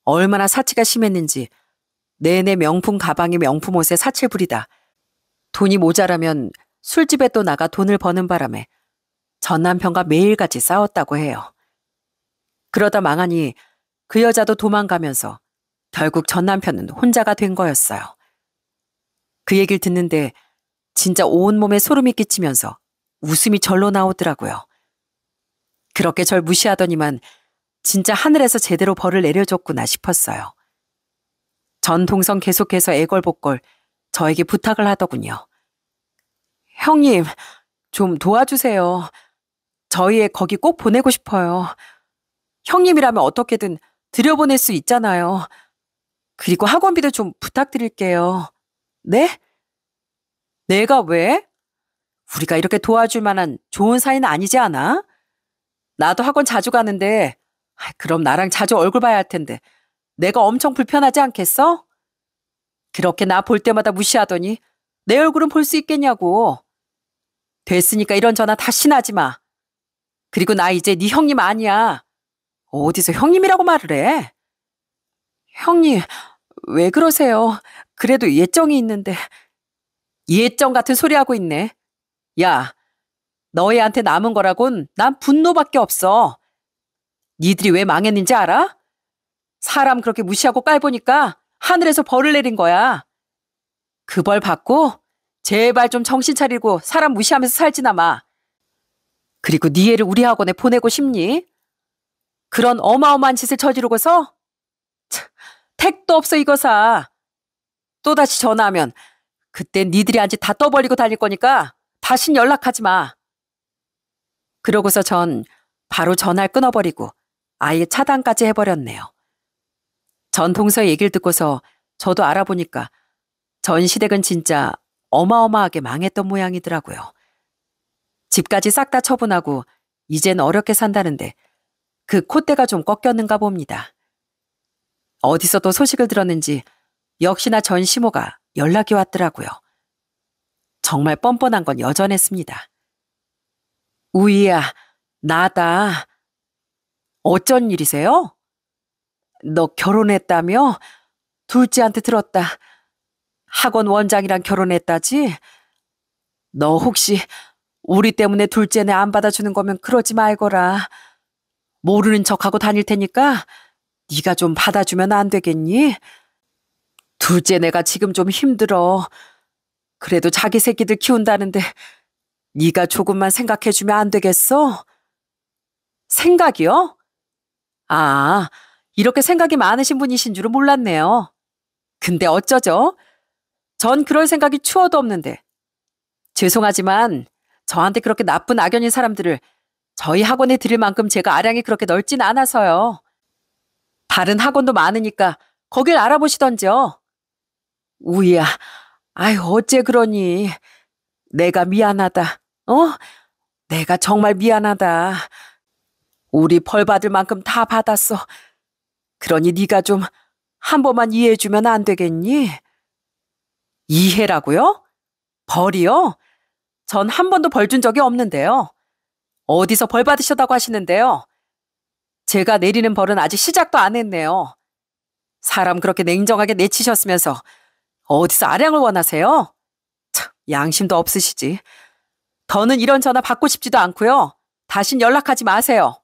얼마나 사치가 심했는지 내내 명품 가방에 명품 옷에 사치를 부리다 돈이 모자라면 술집에 또 나가 돈을 버는 바람에 전 남편과 매일같이 싸웠다고 해요. 그러다 망하니 그 여자도 도망가면서 결국 전 남편은 혼자가 된 거였어요. 그 얘기를 듣는데 진짜 온몸에 소름이 끼치면서 웃음이 절로 나오더라고요. 그렇게 절 무시하더니만 진짜 하늘에서 제대로 벌을 내려줬구나 싶었어요. 전 동성 계속해서 애걸복걸 저에게 부탁을 하더군요. 형님, 좀 도와주세요. 저희 애 거기 꼭 보내고 싶어요. 형님이라면 어떻게든 들여보낼 수 있잖아요. 그리고 학원비도 좀 부탁드릴게요. 네? 내가 왜? 우리가 이렇게 도와줄 만한 좋은 사이는 아니지 않아? 나도 학원 자주 가는데 그럼 나랑 자주 얼굴 봐야 할 텐데 내가 엄청 불편하지 않겠어? 그렇게 나 볼 때마다 무시하더니 내 얼굴은 볼 수 있겠냐고. 됐으니까 이런 전화 다시는 하지 마. 그리고 나 이제 네 형님 아니야. 어디서 형님이라고 말을 해? 형님, 왜 그러세요? 그래도 예정이 있는데. 예정 같은 소리 하고 있네. 야, 너희한테 남은 거라곤 난 분노밖에 없어. 니들이 왜 망했는지 알아? 사람 그렇게 무시하고 깔보니까 하늘에서 벌을 내린 거야. 그 벌 받고 제발 좀 정신 차리고 사람 무시하면서 살지나 마. 그리고 네 애를 우리 학원에 보내고 싶니? 그런 어마어마한 짓을 저지르고서? 참, 택도 없어 이거사. 또다시 전화하면 그땐 니들이 한 짓 다 떠벌리고 다닐 거니까 다신 연락하지 마. 그러고서 전 바로 전화를 끊어버리고 아예 차단까지 해버렸네요. 전 동서의 얘기를 듣고서 저도 알아보니까 전 시댁은 진짜 어마어마하게 망했던 모양이더라고요. 집까지 싹 다 처분하고 이젠 어렵게 산다는데 그 콧대가 좀 꺾였는가 봅니다. 어디서 또 소식을 들었는지 역시나 전 시모가 연락이 왔더라고요. 정말 뻔뻔한 건 여전했습니다. 우이야, 나다. 어쩐 일이세요? 너 결혼했다며? 둘째한테 들었다. 학원 원장이랑 결혼했다지? 너 혹시 우리 때문에 둘째네 안 받아주는 거면 그러지 말거라. 모르는 척하고 다닐 테니까 네가 좀 받아주면 안 되겠니? 둘째네가 지금 좀 힘들어. 그래도 자기 새끼들 키운다는데 네가 조금만 생각해주면 안 되겠어? 생각이요? 아, 이렇게 생각이 많으신 분이신 줄은 몰랐네요. 근데 어쩌죠? 전 그럴 생각이 추워도 없는데. 죄송하지만 저한테 그렇게 나쁜 악연인 사람들을 저희 학원에 들일 만큼 제가 아량이 그렇게 넓진 않아서요. 다른 학원도 많으니까 거길 알아보시던지요. 우이야, 아유 어째 그러니. 내가 미안하다. 어? 내가 정말 미안하다. 우리 벌 받을 만큼 다 받았어. 그러니 네가 좀 한 번만 이해해주면 안 되겠니? 이해라고요? 벌이요? 전 한 번도 벌 준 적이 없는데요. 어디서 벌 받으셨다고 하시는데요? 제가 내리는 벌은 아직 시작도 안 했네요. 사람 그렇게 냉정하게 내치셨으면서 어디서 아량을 원하세요? 참, 양심도 없으시지. 더는 이런 전화 받고 싶지도 않고요. 다신 연락하지 마세요.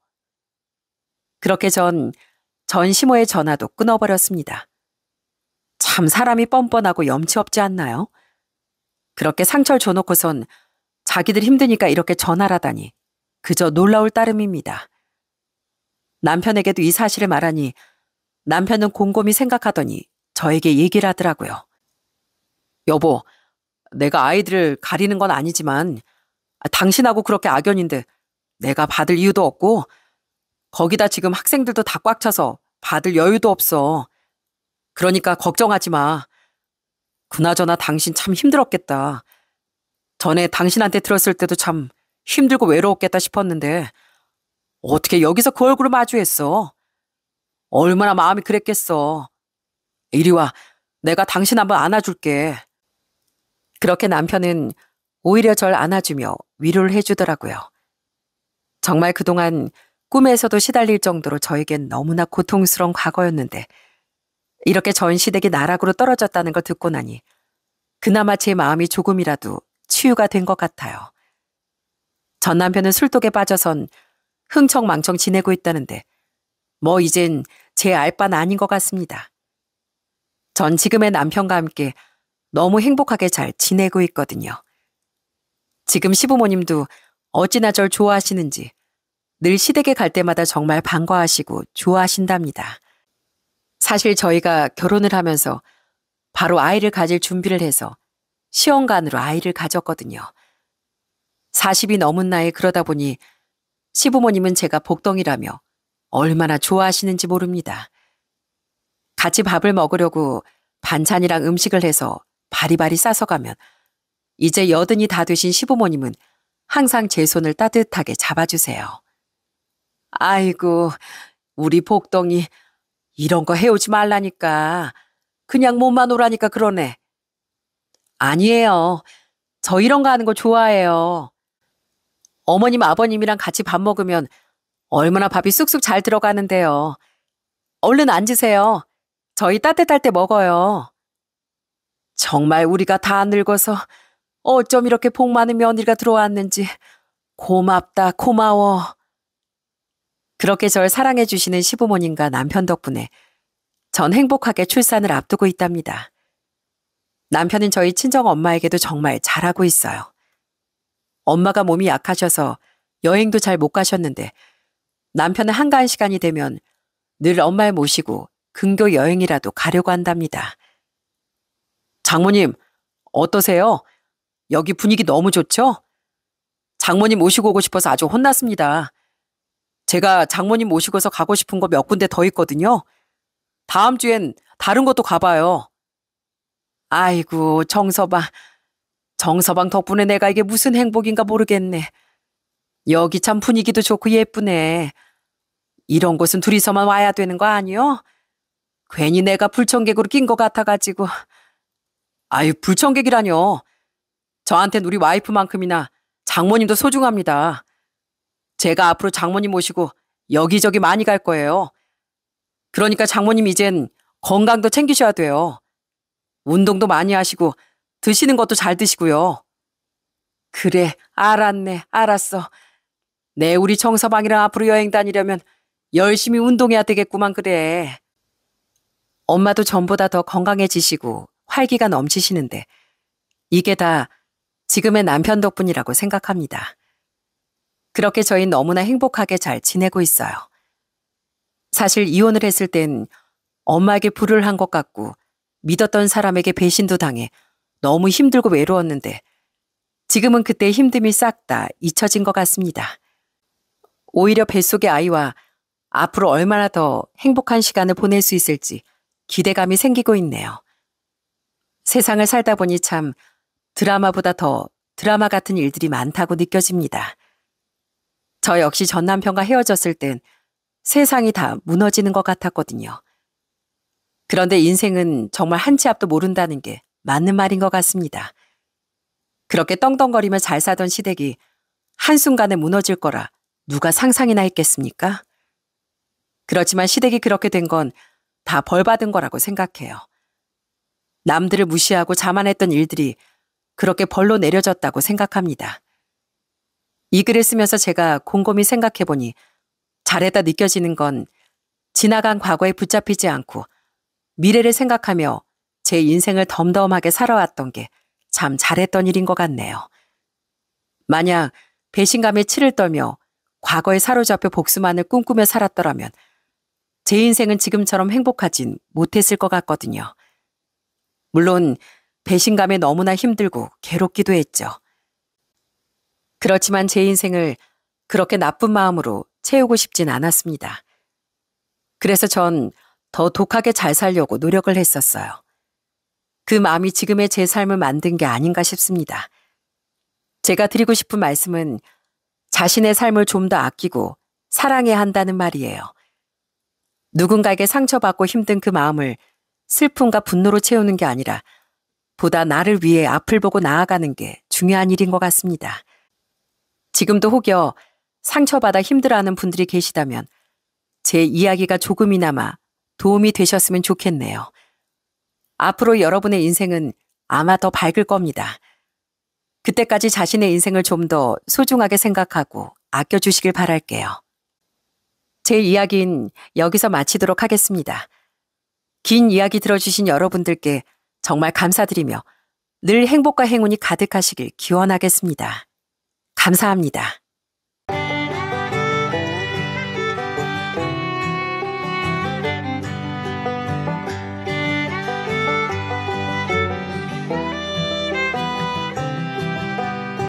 그렇게 전 시모의 전화도 끊어버렸습니다. 참 사람이 뻔뻔하고 염치 없지 않나요? 그렇게 상처를 줘놓고선 자기들 힘드니까 이렇게 전화를 하다니 그저 놀라울 따름입니다. 남편에게도 이 사실을 말하니 남편은 곰곰이 생각하더니 저에게 얘기를 하더라고요. 여보, 내가 아이들을 가리는 건 아니지만 당신하고 그렇게 악연인데 내가 받을 이유도 없고 거기다 지금 학생들도 다 꽉 차서 받을 여유도 없어. 그러니까 걱정하지 마. 그나저나 당신 참 힘들었겠다. 전에 당신한테 들었을 때도 참 힘들고 외로웠겠다 싶었는데 어떻게 여기서 그 얼굴을 마주했어? 얼마나 마음이 그랬겠어. 이리 와. 내가 당신 한번 안아줄게. 그렇게 남편은 오히려 절 안아주며 위로를 해주더라고요. 정말 그동안 꿈에서도 시달릴 정도로 저에겐 너무나 고통스러운 과거였는데 이렇게 전 시댁이 나락으로 떨어졌다는 걸 듣고 나니 그나마 제 마음이 조금이라도 치유가 된 것 같아요. 전 남편은 술독에 빠져선 흥청망청 지내고 있다는데 뭐 이젠 제 알바는 아닌 것 같습니다. 전 지금의 남편과 함께 너무 행복하게 잘 지내고 있거든요. 지금 시부모님도 어찌나 절 좋아하시는지 늘 시댁에 갈 때마다 정말 반가워하시고 좋아하신답니다. 사실 저희가 결혼을 하면서 바로 아이를 가질 준비를 해서 시험관으로 아이를 가졌거든요. 40이 넘은 나이에 그러다 보니 시부모님은 제가 복덩이라며 얼마나 좋아하시는지 모릅니다. 같이 밥을 먹으려고 반찬이랑 음식을 해서 바리바리 싸서 가면 이제 80이 다 되신 시부모님은 항상 제 손을 따뜻하게 잡아주세요. 아이고, 우리 복덩이 이런 거 해오지 말라니까. 그냥 몸만 오라니까 그러네. 아니에요. 저 이런 거 하는 거 좋아해요. 어머님, 아버님이랑 같이 밥 먹으면 얼마나 밥이 쑥쑥 잘 들어가는데요. 얼른 앉으세요. 저희 따뜻할 때 먹어요. 정말 우리가 다 늙어서 어쩜 이렇게 복 많은 며느리가 들어왔는지 고맙다, 고마워. 그렇게 절 사랑해 주시는 시부모님과 남편 덕분에 전 행복하게 출산을 앞두고 있답니다. 남편은 저희 친정 엄마에게도 정말 잘하고 있어요. 엄마가 몸이 약하셔서 여행도 잘 못 가셨는데 남편은 한가한 시간이 되면 늘 엄마를 모시고 근교 여행이라도 가려고 한답니다. 장모님, 어떠세요? 여기 분위기 너무 좋죠? 장모님 모시고 오고 싶어서 아주 혼났습니다. 제가 장모님 모시고서 가고 싶은 거 몇 군데 더 있거든요. 다음 주엔 다른 곳도 가봐요. 아이고, 정서방 덕분에 내가 이게 무슨 행복인가 모르겠네. 여기 참 분위기도 좋고 예쁘네. 이런 곳은 둘이서만 와야 되는 거 아니요? 괜히 내가 불청객으로 낀 것 같아가지고. 아유, 불청객이라뇨. 저한텐 우리 와이프만큼이나 장모님도 소중합니다. 제가 앞으로 장모님 모시고 여기저기 많이 갈 거예요. 그러니까 장모님 이젠 건강도 챙기셔야 돼요. 운동도 많이 하시고 드시는 것도 잘 드시고요. 그래, 알았네, 알았어. 네, 우리 정서방이랑 앞으로 여행 다니려면 열심히 운동해야 되겠구만 그래. 엄마도 전보다 더 건강해지시고 활기가 넘치시는데 이게 다 지금의 남편 덕분이라고 생각합니다. 그렇게 저희는 너무나 행복하게 잘 지내고 있어요. 사실 이혼을 했을 땐 엄마에게 불을 한 것 같고 믿었던 사람에게 배신도 당해 너무 힘들고 외로웠는데 지금은 그때의 힘듦이 싹 다 잊혀진 것 같습니다. 오히려 뱃속의 아이와 앞으로 얼마나 더 행복한 시간을 보낼 수 있을지 기대감이 생기고 있네요. 세상을 살다 보니 참 드라마보다 더 드라마 같은 일들이 많다고 느껴집니다. 저 역시 전 남편과 헤어졌을 땐 세상이 다 무너지는 것 같았거든요. 그런데 인생은 정말 한 치 앞도 모른다는 게 맞는 말인 것 같습니다. 그렇게 떵떵거리며 잘 사던 시댁이 한순간에 무너질 거라 누가 상상이나 했겠습니까? 그렇지만 시댁이 그렇게 된 건 다 벌받은 거라고 생각해요. 남들을 무시하고 자만했던 일들이 그렇게 벌로 내려졌다고 생각합니다. 이 글을 쓰면서 제가 곰곰이 생각해보니 잘했다 느껴지는 건 지나간 과거에 붙잡히지 않고 미래를 생각하며 제 인생을 덤덤하게 살아왔던 게 참 잘했던 일인 것 같네요. 만약 배신감에 치를 떨며 과거에 사로잡혀 복수만을 꿈꾸며 살았더라면 제 인생은 지금처럼 행복하진 못했을 것 같거든요. 물론 배신감에 너무나 힘들고 괴롭기도 했죠. 그렇지만 제 인생을 그렇게 나쁜 마음으로 채우고 싶진 않았습니다. 그래서 전 더 독하게 잘 살려고 노력을 했었어요. 그 마음이 지금의 제 삶을 만든 게 아닌가 싶습니다. 제가 드리고 싶은 말씀은 자신의 삶을 좀 더 아끼고 사랑해야 한다는 말이에요. 누군가에게 상처받고 힘든 그 마음을 슬픔과 분노로 채우는 게 아니라 보다 나를 위해 앞을 보고 나아가는 게 중요한 일인 것 같습니다. 지금도 혹여 상처받아 힘들어하는 분들이 계시다면 제 이야기가 조금이나마 도움이 되셨으면 좋겠네요. 앞으로 여러분의 인생은 아마 더 밝을 겁니다. 그때까지 자신의 인생을 좀 더 소중하게 생각하고 아껴주시길 바랄게요. 제 이야기는 여기서 마치도록 하겠습니다. 긴 이야기 들어주신 여러분들께 정말 감사드리며 늘 행복과 행운이 가득하시길 기원하겠습니다. 감사합니다.